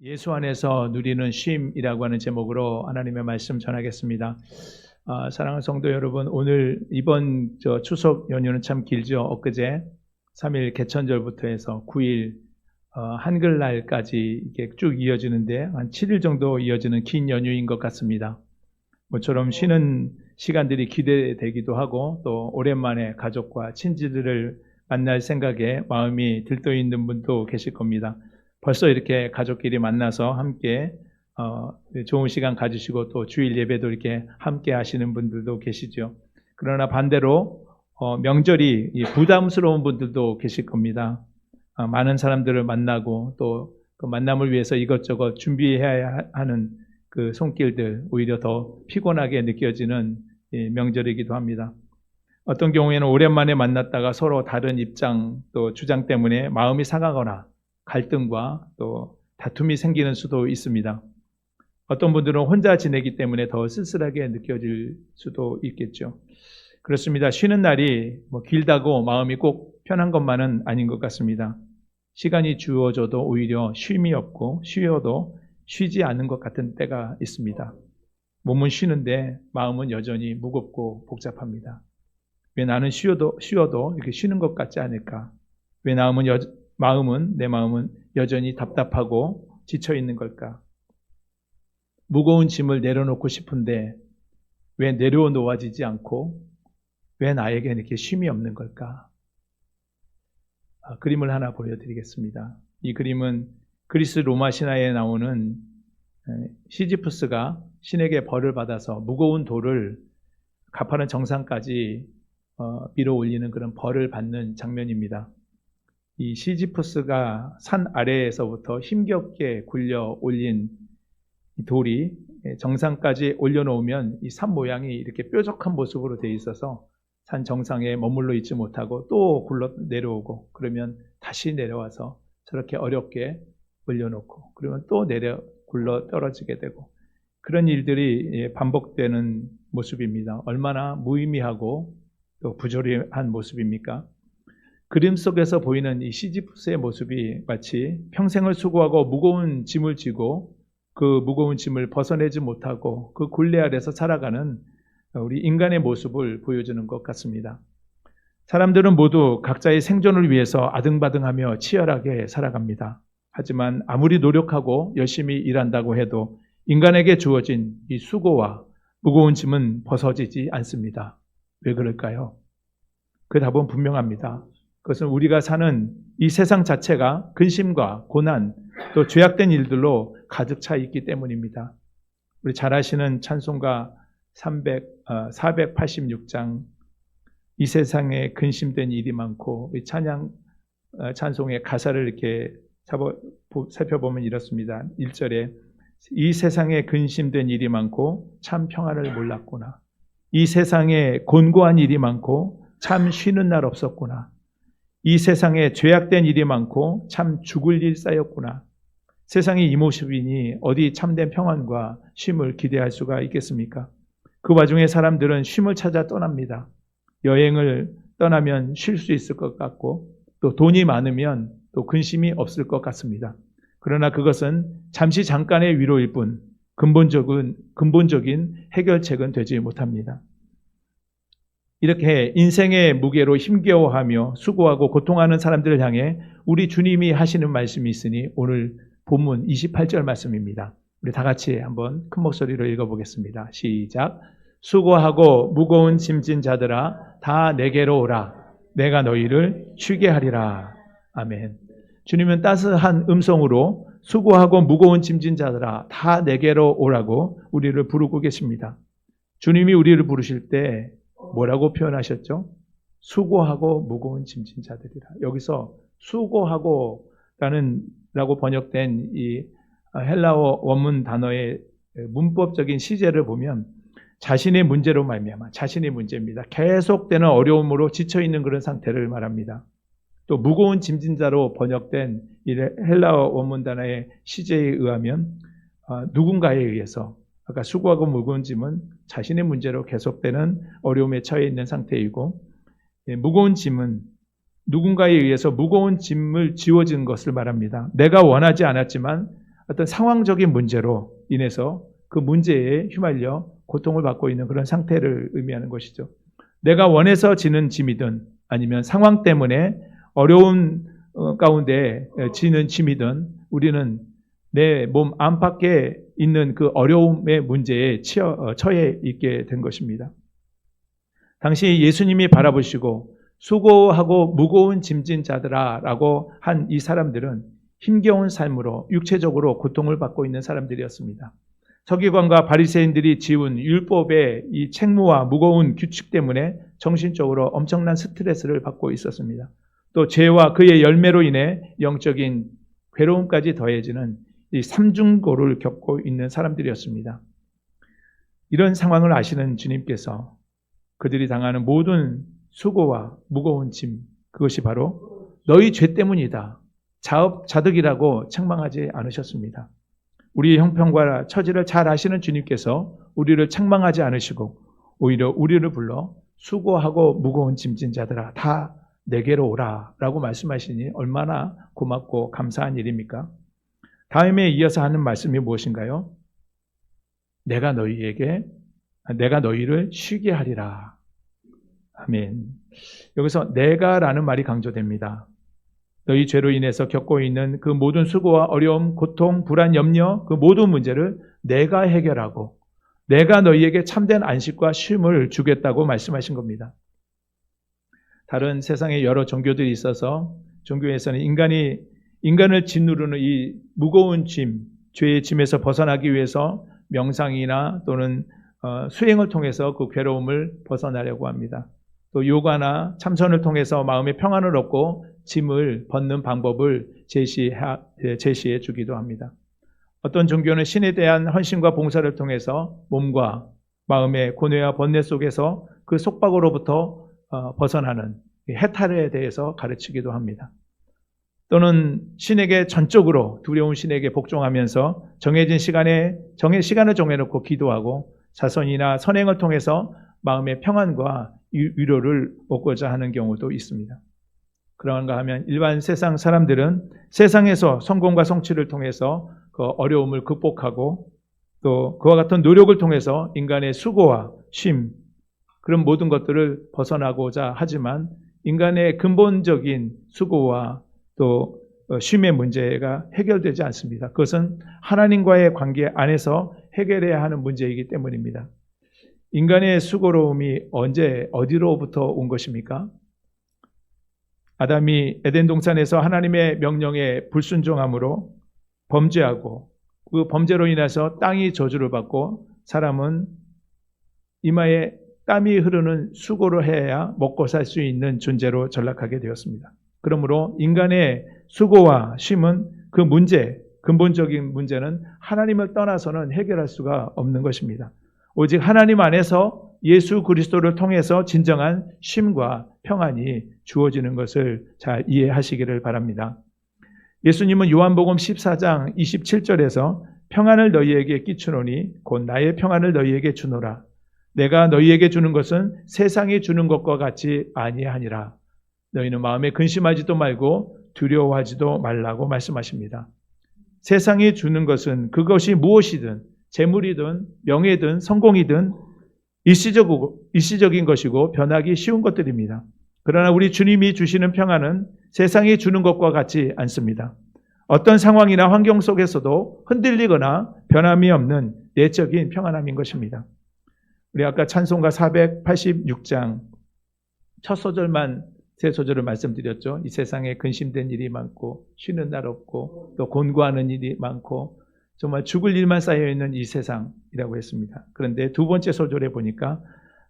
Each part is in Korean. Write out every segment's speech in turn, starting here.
예수 안에서 누리는 쉼이라고 하는 제목으로 하나님의 말씀 전하겠습니다. 사랑하는 성도 여러분, 오늘 이번 추석 연휴는 참 길죠. 엊그제 3일 개천절부터 해서 9일 한글날까지 이렇게 쭉 이어지는데 한 7일 정도 이어지는 긴 연휴인 것 같습니다. 모처럼 쉬는 시간들이 기대되기도 하고 또 오랜만에 가족과 친지들을 만날 생각에 마음이 들떠 있는 분도 계실 겁니다. 벌써 이렇게 가족끼리 만나서 함께 좋은 시간 가지시고 또 주일 예배도 이렇게 함께 하시는 분들도 계시죠. 그러나 반대로 명절이 부담스러운 분들도 계실 겁니다. 많은 사람들을 만나고 또 그 만남을 위해서 이것저것 준비해야 하는 그 손길들 오히려 더 피곤하게 느껴지는 명절이기도 합니다. 어떤 경우에는 오랜만에 만났다가 서로 다른 입장 또 주장 때문에 마음이 상하거나 갈등과 또 다툼이 생기는 수도 있습니다. 어떤 분들은 혼자 지내기 때문에 더 쓸쓸하게 느껴질 수도 있겠죠. 그렇습니다. 쉬는 날이 길다고 마음이 꼭 편한 것만은 아닌 것 같습니다. 시간이 주어져도 오히려 쉼이 없고 쉬어도 쉬지 않는 것 같은 때가 있습니다. 몸은 쉬는데 마음은 여전히 무겁고 복잡합니다. 왜 나는 쉬어도 이렇게 쉬는 것 같지 않을까? 왜 내 마음은 여전히 답답하고 지쳐 있는 걸까? 무거운 짐을 내려놓고 싶은데 왜 내려놓아지지 않고 왜 나에게 이렇게 쉼이 없는 걸까? 그림을 하나 보여드리겠습니다. 이 그림은 그리스 로마 신화에 나오는 시지프스가 신에게 벌을 받아서 무거운 돌을 가파른 정상까지 밀어 올리는 그런 벌을 받는 장면입니다. 이 시지프스가 산 아래에서부터 힘겹게 굴려 올린 돌이 정상까지 올려놓으면 이 산 모양이 이렇게 뾰족한 모습으로 되어 있어서 산 정상에 머물러 있지 못하고 또 굴러 내려오고 그러면 다시 내려와서 저렇게 어렵게 올려놓고 그러면 또 굴러 떨어지게 되고 그런 일들이 반복되는 모습입니다. 얼마나 무의미하고 또 부조리한 모습입니까? 그림 속에서 보이는 이 시지프스의 모습이 마치 평생을 수고하고 무거운 짐을 지고 그 무거운 짐을 벗어내지 못하고 그 굴레 아래서 살아가는 우리 인간의 모습을 보여주는 것 같습니다. 사람들은 모두 각자의 생존을 위해서 아등바등하며 치열하게 살아갑니다. 하지만 아무리 노력하고 열심히 일한다고 해도 인간에게 주어진 이 수고와 무거운 짐은 벗어지지 않습니다. 왜 그럴까요? 그 답은 분명합니다. 그것은 우리가 사는 이 세상 자체가 근심과 고난 또 죄악된 일들로 가득 차 있기 때문입니다. 우리 잘 아시는 찬송가 486장 이 세상에 근심된 일이 많고 이 찬송의 가사를 이렇게 살펴보면 이렇습니다. 1절에 이 세상에 근심된 일이 많고 참 평안을 몰랐구나. 이 세상에 곤고한 일이 많고 참 쉬는 날 없었구나. 이 세상에 죄악된 일이 많고 참 죽을 일 쌓였구나. 세상이 이 모습이니 어디 참된 평안과 쉼을 기대할 수가 있겠습니까? 그 와중에 사람들은 쉼을 찾아 떠납니다. 여행을 떠나면 쉴 수 있을 것 같고 또 돈이 많으면 또 근심이 없을 것 같습니다. 그러나 그것은 잠깐의 위로일 뿐 근본적인 해결책은 되지 못합니다. 이렇게 인생의 무게로 힘겨워하며 수고하고 고통하는 사람들을 향해 우리 주님이 하시는 말씀이 있으니 오늘 본문 28절 말씀입니다. 우리 다 같이 한번 큰 목소리로 읽어보겠습니다. 시작. 수고하고 무거운 짐진 자들아 다 내게로 오라. 내가 너희를 쉬게 하리라. 아멘. 주님은 따스한 음성으로 수고하고 무거운 짐진 자들아 다 내게로 오라고 우리를 부르고 계십니다. 주님이 우리를 부르실 때 뭐라고 표현하셨죠? 수고하고 무거운 짐진 자들이라. 여기서 수고하고 라고 번역된 이 헬라어 원문 단어의 문법적인 시제를 보면 자신의 문제로 말미암아 자신의 문제입니다. 계속되는 어려움으로 지쳐있는 그런 상태를 말합니다. 또 무거운 짐진 자로 번역된 이 헬라어 원문 단어의 시제에 의하면 누군가에 의해서 아까 수고하고 무거운 짐은 자신의 문제로 계속되는 어려움에 처해 있는 상태이고 무거운 짐은 누군가에 의해서 무거운 짐을 지워진 것을 말합니다. 내가 원하지 않았지만 어떤 상황적인 문제로 인해서 그 문제에 휘말려 고통을 받고 있는 그런 상태를 의미하는 것이죠. 내가 원해서 지는 짐이든 아니면 상황 때문에 어려운 가운데 지는 짐이든 우리는 내 몸 안팎에 있는 그 어려움의 문제에 처해 있게 된 것입니다. 당시 예수님이 바라보시고 수고하고 무거운 짐진 자들아 라고 한 이 사람들은 힘겨운 삶으로 육체적으로 고통을 받고 있는 사람들이었습니다. 서기관과 바리새인들이 지은 율법의 이 책무와 무거운 규칙 때문에 정신적으로 엄청난 스트레스를 받고 있었습니다. 또 죄와 그의 열매로 인해 영적인 괴로움까지 더해지는 이 삼중고를 겪고 있는 사람들이었습니다. 이런 상황을 아시는 주님께서 그들이 당하는 모든 수고와 무거운 짐, 그것이 바로 너희 죄 때문이다, 자업자득이라고 책망하지 않으셨습니다. 우리의 형편과 처지를 잘 아시는 주님께서 우리를 책망하지 않으시고 오히려 우리를 불러 수고하고 무거운 짐진 자들아 다 내게로 오라 라고 말씀하시니 얼마나 고맙고 감사한 일입니까? 다음에 이어서 하는 말씀이 무엇인가요? 내가 너희를 쉬게 하리라. 아멘. 여기서 내가라는 말이 강조됩니다. 너희 죄로 인해서 겪고 있는 그 모든 수고와 어려움, 고통, 불안, 염려, 그 모든 문제를 내가 해결하고 내가 너희에게 참된 안식과 쉼을 주겠다고 말씀하신 겁니다. 다른 세상에 여러 종교들이 있어서 종교에서는 인간을 짓누르는 이 무거운 짐, 죄의 짐에서 벗어나기 위해서 명상이나 또는 수행을 통해서 그 괴로움을 벗어나려고 합니다. 또 요가나 참선을 통해서 마음의 평안을 얻고 짐을 벗는 방법을 제시해 주기도 합니다. 어떤 종교는 신에 대한 헌신과 봉사를 통해서 몸과 마음의 고뇌와 번뇌 속에서 그 속박으로부터 벗어나는 해탈에 대해서 가르치기도 합니다. 또는 신에게 전적으로 두려운 신에게 복종하면서 시간을 정해놓고 기도하고 자선이나 선행을 통해서 마음의 평안과 위로를 얻고자 하는 경우도 있습니다. 그런가 하면 일반 세상 사람들은 세상에서 성공과 성취를 통해서 그 어려움을 극복하고 또 그와 같은 노력을 통해서 인간의 수고와 쉼 그런 모든 것들을 벗어나고자 하지만 인간의 근본적인 수고와 또 쉼의 문제가 해결되지 않습니다. 그것은 하나님과의 관계 안에서 해결해야 하는 문제이기 때문입니다. 인간의 수고로움이 어디로부터 온 것입니까? 아담이 에덴 동산에서 하나님의 명령에 불순종함으로 범죄하고 그 범죄로 인해서 땅이 저주를 받고 사람은 이마에 땀이 흐르는 수고를 해야 먹고 살 수 있는 존재로 전락하게 되었습니다. 그러므로 인간의 수고와 쉼은 그 근본적인 문제는 하나님을 떠나서는 해결할 수가 없는 것입니다. 오직 하나님 안에서 예수 그리스도를 통해서 진정한 쉼과 평안이 주어지는 것을 잘 이해하시기를 바랍니다. 예수님은 요한복음 14장 27절에서 평안을 너희에게 끼치노니 곧 나의 평안을 너희에게 주노라. 내가 너희에게 주는 것은 세상이 주는 것과 같이 아니하니라. 너희는 마음에 근심하지도 말고 두려워하지도 말라고 말씀하십니다. 세상이 주는 것은 그것이 무엇이든 재물이든 명예든 성공이든 일시적인 것이고 변하기 쉬운 것들입니다. 그러나 우리 주님이 주시는 평안은 세상이 주는 것과 같지 않습니다. 어떤 상황이나 환경 속에서도 흔들리거나 변함이 없는 내적인 평안함인 것입니다. 우리 아까 찬송가 486장 첫 소절만 세 소절을 말씀드렸죠. 이 세상에 근심된 일이 많고 쉬는 날 없고 또 곤고하는 일이 많고 정말 죽을 일만 쌓여있는 이 세상이라고 했습니다. 그런데 두 번째 소절에 보니까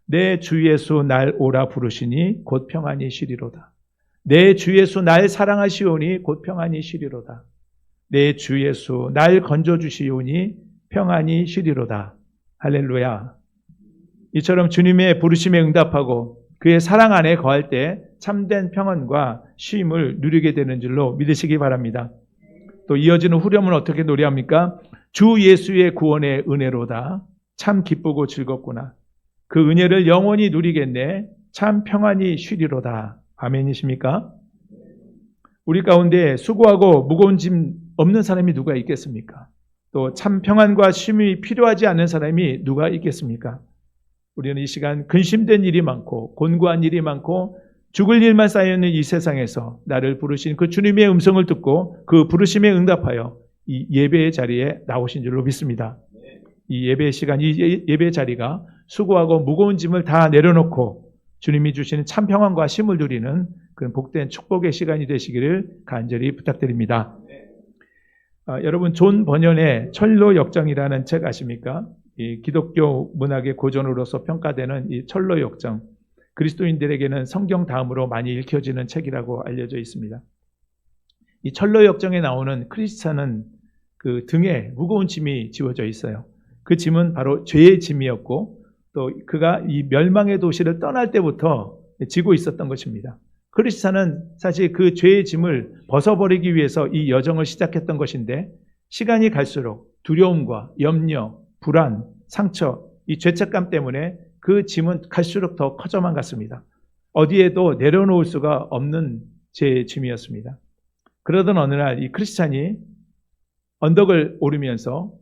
내 주 예수 날 오라 부르시니 곧 평안이 쉬리로다. 내 주 예수 날 사랑하시오니 곧 평안이 쉬리로다. 내 주 예수 날 건져주시오니 평안이 쉬리로다. 할렐루야. 이처럼 주님의 부르심에 응답하고 그의 사랑 안에 거할 때 참된 평안과 쉼을 누리게 되는 줄로 믿으시기 바랍니다. 또 이어지는 후렴은 어떻게 노래합니까? 주 예수의 구원의 은혜로다. 참 기쁘고 즐겁구나. 그 은혜를 영원히 누리겠네. 참 평안이 쉬리로다. 아멘이십니까? 우리 가운데 수고하고 무거운 짐 없는 사람이 누가 있겠습니까? 또 참 평안과 쉼이 필요하지 않은 사람이 누가 있겠습니까? 우리는 이 시간 근심된 일이 많고 곤고한 일이 많고 죽을 일만 쌓여있는 이 세상에서 나를 부르신 그 주님의 음성을 듣고 그 부르심에 응답하여 이 예배의 자리에 나오신 줄로 믿습니다. 이 예배의 시간, 이 예배의 자리가 수고하고 무거운 짐을 다 내려놓고 주님이 주시는 참 평안과 쉼을 누리는 그런 복된 축복의 시간이 되시기를 간절히 부탁드립니다. 여러분 존 버년의 철로 역정이라는 책 아십니까? 이 기독교 문학의 고전으로서 평가되는 이 철로 역정, 그리스도인들에게는 성경 다음으로 많이 읽혀지는 책이라고 알려져 있습니다. 이 철로 역정에 나오는 크리스찬은 그 등에 무거운 짐이 지워져 있어요. 그 짐은 바로 죄의 짐이었고 또 그가 이 멸망의 도시를 떠날 때부터 지고 있었던 것입니다. 크리스찬은 사실 그 죄의 짐을 벗어버리기 위해서 이 여정을 시작했던 것인데 시간이 갈수록 두려움과 염려, 불안, 상처, 이 죄책감 때문에 그 짐은 갈수록 더 커져만 갔습니다. 어디에도 내려놓을 수가 없는 죄의 짐이었습니다. 그러던 어느 날 이 크리스찬이 언덕을 오르면서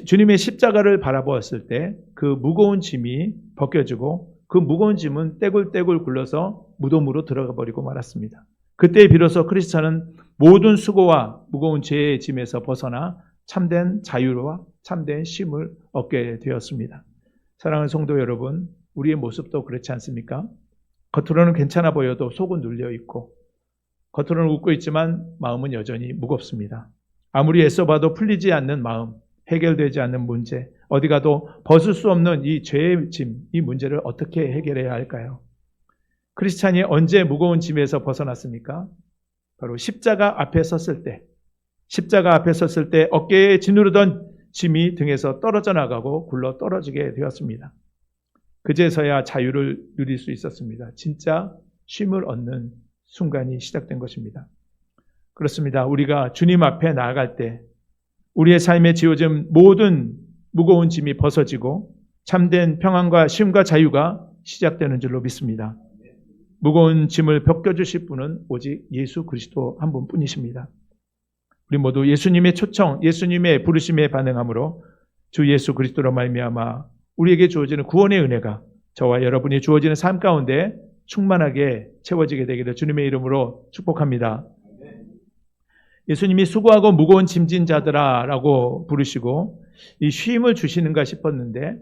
주님의 십자가를 바라보았을 때 그 무거운 짐이 벗겨지고 그 무거운 짐은 떼굴떼굴 굴러서 무덤으로 들어가 버리고 말았습니다. 그때 비로소 크리스찬은 모든 수고와 무거운 죄의 짐에서 벗어나 참된 자유와 참된 쉼을 얻게 되었습니다. 사랑하는 성도 여러분, 우리의 모습도 그렇지 않습니까? 겉으로는 괜찮아 보여도 속은 눌려 있고 겉으로는 웃고 있지만 마음은 여전히 무겁습니다. 아무리 애써봐도 풀리지 않는 마음, 해결되지 않는 문제, 어디 가도 벗을 수 없는 이 죄의 짐, 이 문제를 어떻게 해결해야 할까요? 크리스찬이 언제 무거운 짐에서 벗어났습니까? 바로 십자가 앞에 섰을 때, 십자가 앞에 섰을 때 어깨에 지누르던 짐이 등에서 떨어져 나가고 굴러 떨어지게 되었습니다. 그제서야 자유를 누릴 수 있었습니다. 진짜 쉼을 얻는 순간이 시작된 것입니다. 그렇습니다. 우리가 주님 앞에 나아갈 때 우리의 삶에 지어진 모든 무거운 짐이 벗어지고 참된 평안과 쉼과 자유가 시작되는 줄로 믿습니다. 무거운 짐을 벗겨주실 분은 오직 예수 그리스도 한 분뿐이십니다. 우리 모두 예수님의 초청, 예수님의 부르심에 반응함으로 주 예수 그리스도로 말미암아 우리에게 주어지는 구원의 은혜가 저와 여러분이 주어지는 삶 가운데 충만하게 채워지게 되기를 주님의 이름으로 축복합니다. 예수님이 수고하고 무거운 짐진 자들아 라고 부르시고 이 쉼을 주시는가 싶었는데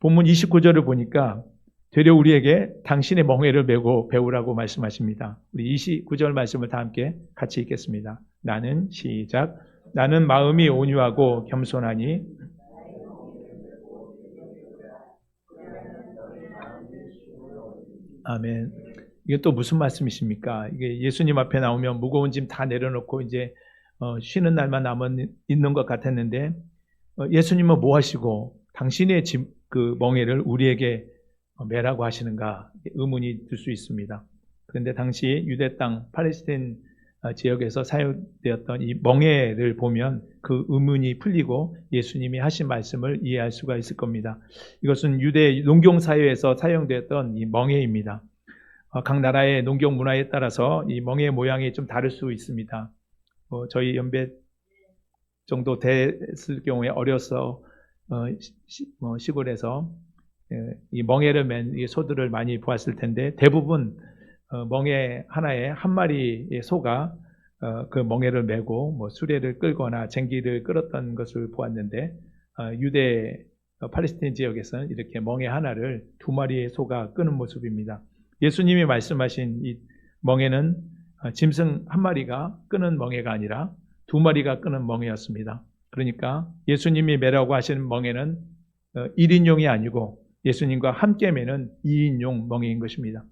본문 29절을 보니까 되려 우리에게 당신의 멍에를 메고 배우라고 말씀하십니다. 우리 29절 말씀을 다 함께 같이 읽겠습니다. 나는 시작. 나는 마음이 온유하고 겸손하니 아멘. 이게 또 무슨 말씀이십니까? 이게 예수님 앞에 나오면 무거운 짐 다 내려놓고 이제 쉬는 날만 남아 있는 것 같았는데 예수님은 뭐 하시고 당신의 짐, 그 멍에를 우리에게 매라고 하시는가 의문이 들 수 있습니다. 그런데 당시 유대 땅 팔레스타인 지역에서 사용되었던 이 멍에를 보면 그 의문이 풀리고 예수님이 하신 말씀을 이해할 수가 있을 겁니다. 이것은 유대 농경 사회에서 사용되었던 이 멍에입니다. 각 나라의 농경 문화에 따라서 이 멍의 모양이 좀 다를 수 있습니다. 저희 연배 정도 됐을 경우에 어려서 시골에서 이 멍에를 맨 소들을 많이 보았을 텐데 대부분 멍에 하나에 한 마리의 소가 그 멍에를 메고 뭐 수레를 끌거나 쟁기를 끌었던 것을 보았는데 유대 팔레스타인 지역에서는 이렇게 멍에 하나를 두 마리의 소가 끄는 모습입니다. 예수님이 말씀하신 이 멍에는 짐승 한 마리가 끄는 멍에가 아니라 두 마리가 끄는 멍에였습니다. 그러니까 예수님이 매라고 하시는 멍에는 1인용이 아니고 예수님과 함께 매는 2인용 멍에인 것입니다.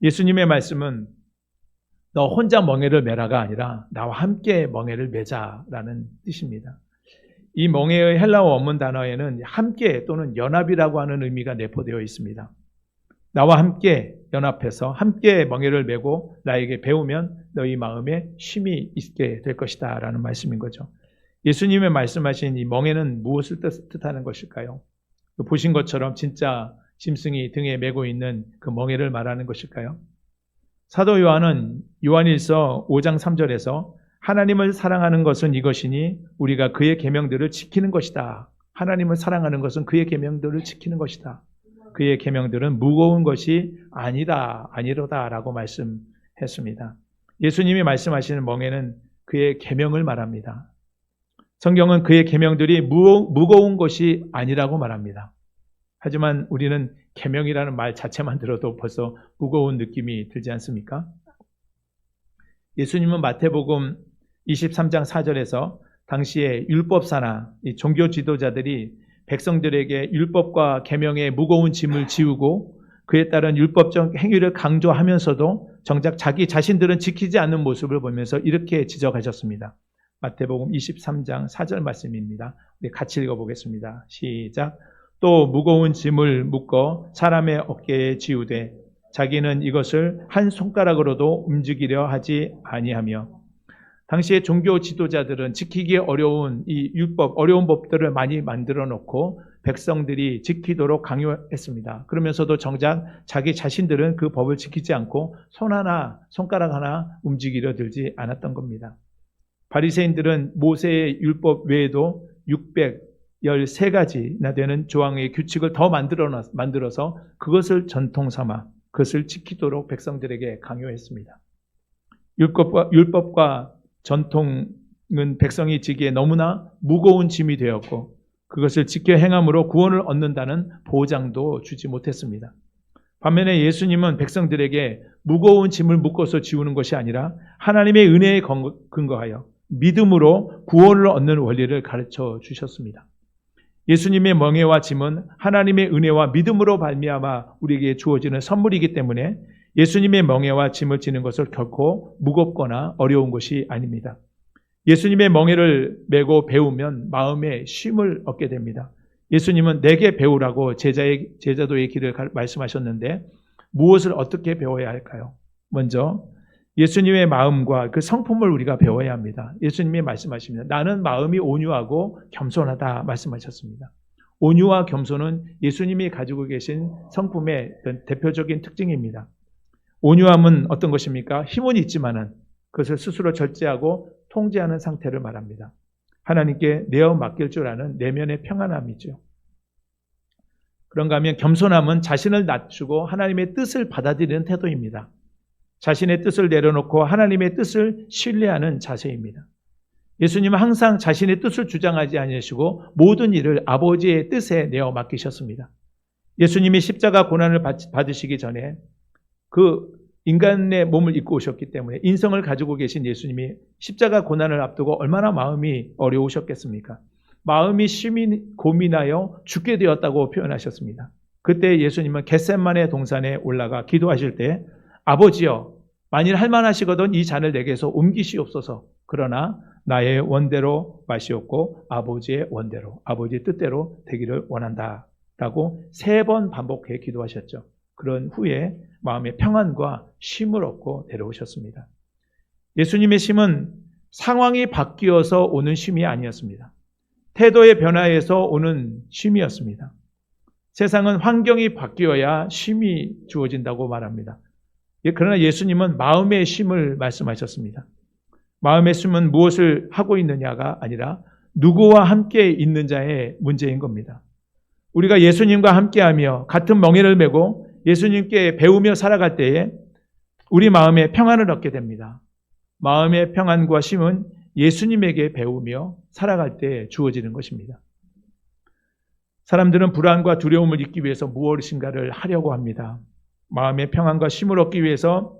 예수님의 말씀은 너 혼자 멍에를 매라가 아니라 나와 함께 멍에를 매자라는 뜻입니다. 이 멍에의 헬라어 원문 단어에는 함께 또는 연합이라고 하는 의미가 내포되어 있습니다. 나와 함께 연합해서 함께 멍에를 메고 나에게 배우면 너희 마음에 쉼이 있게 될 것이다 라는 말씀인 거죠. 예수님의 말씀하신 이 멍에는 무엇을 뜻하는 것일까요? 보신 것처럼 진짜 짐승이 등에 메고 있는 그 멍에를 말하는 것일까요? 사도 요한은 요한일서 5장 3절에서 하나님을 사랑하는 것은 이것이니 우리가 그의 계명들을 지키는 것이다. 하나님을 사랑하는 것은 그의 계명들을 지키는 것이다. 그의 계명들은 무거운 것이 아니로다라고 말씀했습니다. 예수님이 말씀하시는 멍에는 그의 계명을 말합니다. 성경은 그의 계명들이 무거운 것이 아니라고 말합니다. 하지만 우리는 계명이라는 말 자체만 들어도 벌써 무거운 느낌이 들지 않습니까? 예수님은 마태복음 23장 4절에서 당시에 율법사나 종교 지도자들이 백성들에게 율법과 계명의 무거운 짐을 지우고 그에 따른 율법적 행위를 강조하면서도 정작 자기 자신들은 지키지 않는 모습을 보면서 이렇게 지적하셨습니다. 마태복음 23장 4절 말씀입니다. 우리 같이 읽어보겠습니다. 시작. 또 무거운 짐을 묶어 사람의 어깨에 지우되 자기는 이것을 한 손가락으로도 움직이려 하지 아니하며. 당시의 종교 지도자들은 지키기 어려운 이 율법, 어려운 법들을 많이 만들어 놓고 백성들이 지키도록 강요했습니다. 그러면서도 정작 자기 자신들은 그 법을 지키지 않고 손가락 하나 움직이려 들지 않았던 겁니다. 바리새인들은 모세의 율법 외에도 613가지나 되는 조항의 규칙을 더 만들어서 그것을 전통 삼아 그것을 지키도록 백성들에게 강요했습니다. 율법과 전통은 백성이 지기에 너무나 무거운 짐이 되었고 그것을 지켜 행함으로 구원을 얻는다는 보장도 주지 못했습니다. 반면에 예수님은 백성들에게 무거운 짐을 묶어서 지우는 것이 아니라 하나님의 은혜에 근거하여 믿음으로 구원을 얻는 원리를 가르쳐 주셨습니다. 예수님의 멍에와 짐은 하나님의 은혜와 믿음으로 발미암아 우리에게 주어지는 선물이기 때문에 예수님의 멍에와 짐을 지는 것을 결코 무겁거나 어려운 것이 아닙니다. 예수님의 멍에를 메고 배우면 마음의 쉼을 얻게 됩니다. 예수님은 내게 배우라고 제자도의 길을 말씀하셨는데 무엇을 어떻게 배워야 할까요? 먼저 예수님의 마음과 그 성품을 우리가 배워야 합니다. 예수님이 말씀하십니다. 나는 마음이 온유하고 겸손하다 말씀하셨습니다. 온유와 겸손은 예수님이 가지고 계신 성품의 대표적인 특징입니다. 온유함은 어떤 것입니까? 힘은 있지만은 그것을 스스로 절제하고 통제하는 상태를 말합니다. 하나님께 내어 맡길 줄 아는 내면의 평안함이죠. 그런가 하면 겸손함은 자신을 낮추고 하나님의 뜻을 받아들이는 태도입니다. 자신의 뜻을 내려놓고 하나님의 뜻을 신뢰하는 자세입니다. 예수님은 항상 자신의 뜻을 주장하지 아니하시고 모든 일을 아버지의 뜻에 내어 맡기셨습니다. 예수님이 십자가 고난을 받으시기 전에 그 인간의 몸을 입고 오셨기 때문에 인성을 가지고 계신 예수님이 십자가 고난을 앞두고 얼마나 마음이 어려우셨겠습니까? 마음이 심히 고민하여 죽게 되었다고 표현하셨습니다. 그때 예수님은 겟세마네 동산에 올라가 기도하실 때 아버지여 만일 할만하시거든 이 잔을 내게서 옮기시옵소서. 그러나 나의 원대로 마시옵고 아버지의 원대로 아버지의 뜻대로 되기를 원한다 라고 3번 반복해 기도하셨죠. 그런 후에 마음의 평안과 쉼을 얻고 데려오셨습니다. 예수님의 쉼은 상황이 바뀌어서 오는 쉼이 아니었습니다. 태도의 변화에서 오는 쉼이었습니다. 세상은 환경이 바뀌어야 쉼이 주어진다고 말합니다. 그러나 예수님은 마음의 쉼을 말씀하셨습니다. 마음의 쉼은 무엇을 하고 있느냐가 아니라 누구와 함께 있는 자의 문제인 겁니다. 우리가 예수님과 함께하며 같은 멍에를 메고 예수님께 배우며 살아갈 때에 우리 마음에 평안을 얻게 됩니다. 마음의 평안과 쉼은 예수님에게 배우며 살아갈 때 주어지는 것입니다. 사람들은 불안과 두려움을 잊기 위해서 무엇인가를 하려고 합니다. 마음의 평안과 쉼을 얻기 위해서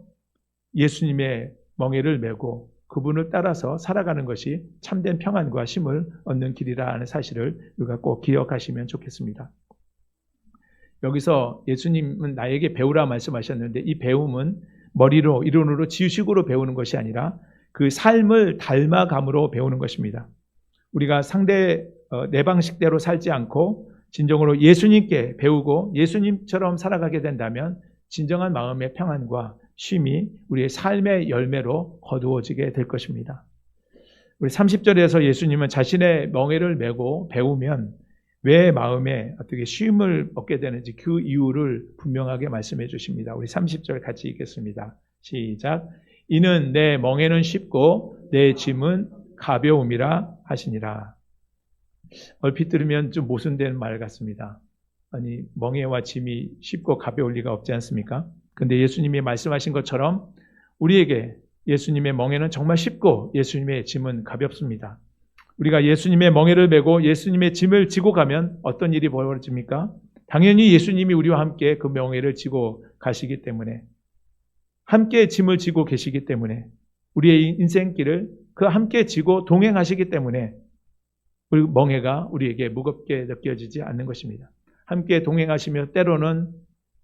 예수님의 멍에를 메고 그분을 따라서 살아가는 것이 참된 평안과 쉼을 얻는 길이라는 사실을 우리가 꼭 기억하시면 좋겠습니다. 여기서 예수님은 나에게 배우라 말씀하셨는데 이 배움은 머리로 이론으로 지식으로 배우는 것이 아니라 그 삶을 닮아감으로 배우는 것입니다. 우리가 상대 내 방식대로 살지 않고 진정으로 예수님께 배우고 예수님처럼 살아가게 된다면 진정한 마음의 평안과 쉼이 우리의 삶의 열매로 거두어지게 될 것입니다. 우리 30절에서 예수님은 자신의 멍에를 메고 배우면 왜 마음에 어떻게 쉼을 얻게 되는지 그 이유를 분명하게 말씀해 주십니다. 우리 30절 같이 읽겠습니다. 시작. 이는 내 멍에는 쉽고 내 짐은 가벼움이라 하시니라. 얼핏 들으면 좀 모순된 말 같습니다. 아니, 멍에와 짐이 쉽고 가벼울 리가 없지 않습니까? 근데 예수님이 말씀하신 것처럼 우리에게 예수님의 멍에는 정말 쉽고 예수님의 짐은 가볍습니다. 우리가 예수님의 멍에를 메고 예수님의 짐을 지고 가면 어떤 일이 벌어집니까? 당연히 예수님이 우리와 함께 그 멍에를 지고 가시기 때문에, 함께 짐을 지고 계시기 때문에, 우리의 인생길을 그 함께 지고 동행하시기 때문에 그 멍에가 우리에게 무겁게 느껴지지 않는 것입니다. 함께 동행하시며 때로는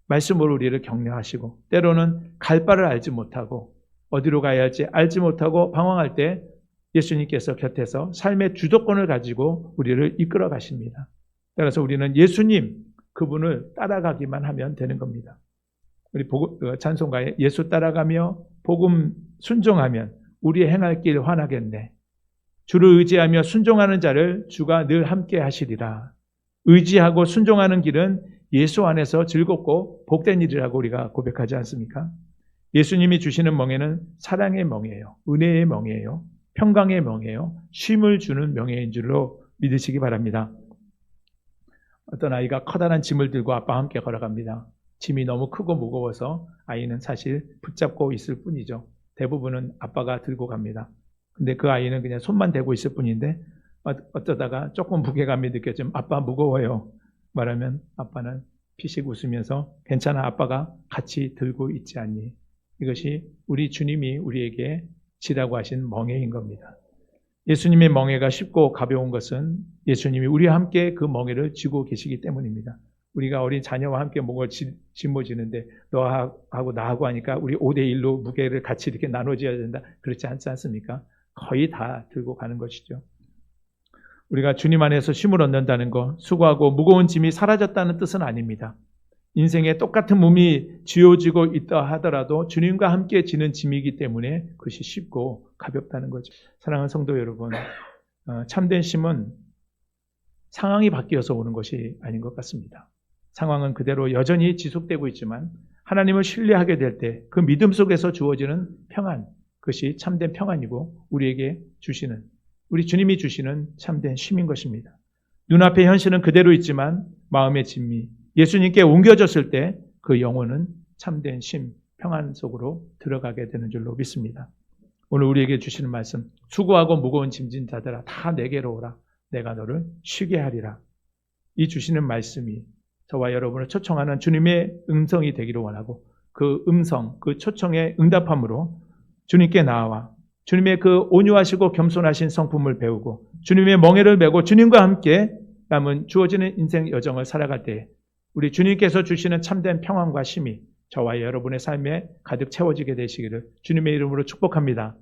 말씀으로 우리를 격려하시고, 때로는 갈 바를 알지 못하고 어디로 가야 할지 알지 못하고 방황할 때 예수님께서 곁에서 삶의 주도권을 가지고 우리를 이끌어 가십니다. 따라서 우리는 예수님 그분을 따라가기만 하면 되는 겁니다. 우리 찬송가에 예수 따라가며 복음 순종하면 우리의 행할 길 환하겠네. 주를 의지하며 순종하는 자를 주가 늘 함께 하시리라. 의지하고 순종하는 길은 예수 안에서 즐겁고 복된 일이라고 우리가 고백하지 않습니까? 예수님이 주시는 멍에는 사랑의 멍에예요. 은혜의 멍에예요. 평강의 멍에예요. 쉼을 주는 멍에인 줄로 믿으시기 바랍니다. 어떤 아이가 커다란 짐을 들고 아빠와 함께 걸어갑니다. 짐이 너무 크고 무거워서 아이는 사실 붙잡고 있을 뿐이죠. 대부분은 아빠가 들고 갑니다. 근데 그 아이는 그냥 손만 대고 있을 뿐인데 어쩌다가 조금 무게감이 느껴지면 아빠 무거워요 말하면 아빠는 피식 웃으면서 괜찮아, 아빠가 같이 들고 있지 않니? 이것이 우리 주님이 우리에게 지라고 하신 멍에인 겁니다. 예수님의 멍에가 쉽고 가벼운 것은 예수님이 우리와 함께 그 멍에를 쥐고 계시기 때문입니다. 우리가 어린 자녀와 함께 뭔가 짊어지는데 너하고 나하고 하니까 우리 5대1로 무게를 같이 이렇게 나눠줘야 된다. 그렇지 않지 않습니까? 거의 다 들고 가는 것이죠. 우리가 주님 안에서 쉼을 얻는다는 것, 수고하고 무거운 짐이 사라졌다는 뜻은 아닙니다. 인생에 똑같은 몸이 쥐어지고 있다 하더라도 주님과 함께 지는 짐이기 때문에 그것이 쉽고 가볍다는 거죠. 사랑하는 성도 여러분, 참된 쉼은 상황이 바뀌어서 오는 것이 아닌 것 같습니다. 상황은 그대로 여전히 지속되고 있지만 하나님을 신뢰하게 될 때 그 믿음 속에서 주어지는 평안, 그것이 참된 평안이고 우리에게 주시는, 우리 주님이 주시는 참된 쉼인 것입니다. 눈앞의 현실은 그대로 있지만 마음의 진미, 예수님께 옮겨졌을 때 그 영혼은 참된 쉼, 평안 속으로 들어가게 되는 줄로 믿습니다. 오늘 우리에게 주시는 말씀, 수고하고 무거운 짐진 자들아 다 내게로 오라. 내가 너를 쉬게 하리라. 이 주시는 말씀이 저와 여러분을 초청하는 주님의 음성이 되기를 원하고 그 음성, 그 초청에 응답함으로 주님께 나아와 주님의 그 온유하시고 겸손하신 성품을 배우고 주님의 멍에를 메고 주님과 함께 남은 주어지는 인생 여정을 살아갈 때 우리 주님께서 주시는 참된 평안과 쉼이 저와 여러분의 삶에 가득 채워지게 되시기를 주님의 이름으로 축복합니다.